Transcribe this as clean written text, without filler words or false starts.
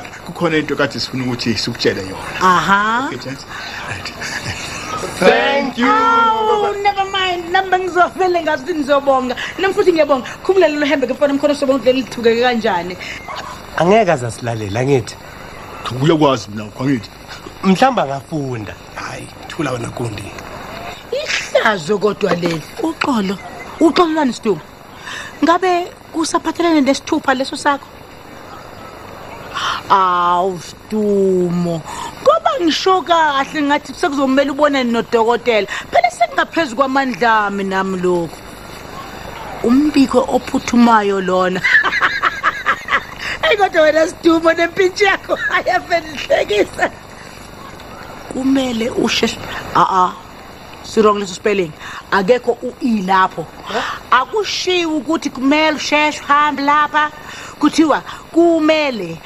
kukhona into kade sifuna ukuthi sikutshele yona. Aha. Okay, gents. Thank you. Oh, never mind. Namba ngizofele ngathi nizobonga. Nami futhi ngiyabonga. Khumbulela lo hembe ngefona mkhono sobonke lelithukeke kanjani. Angeke azasilalela ngithi. Uyakwazi mina kwangithi. Mhlamba ngafunda. Hayi, thula wena Gondi. Ihlazo kodwa leli. Uxolelani Sdumo. Ngabe usaphathelene nesithupha leso sakho? Aw Sdumo. Ngoba ngisho kahle ngathi sekuzomela ubone nodokotela. Phela sekungaphezulu kwamandla ami nami lokho. Umbiko ophuthumayo lona. Kodwa wena Sdumo nempintshi yakho ayafenihlekisa. Kumele usheshe sirong leso spelling. Akekho u-e lapho. Akushiwo ukuthi kumele usheshe uhambe lapha. Kuthiwa kumele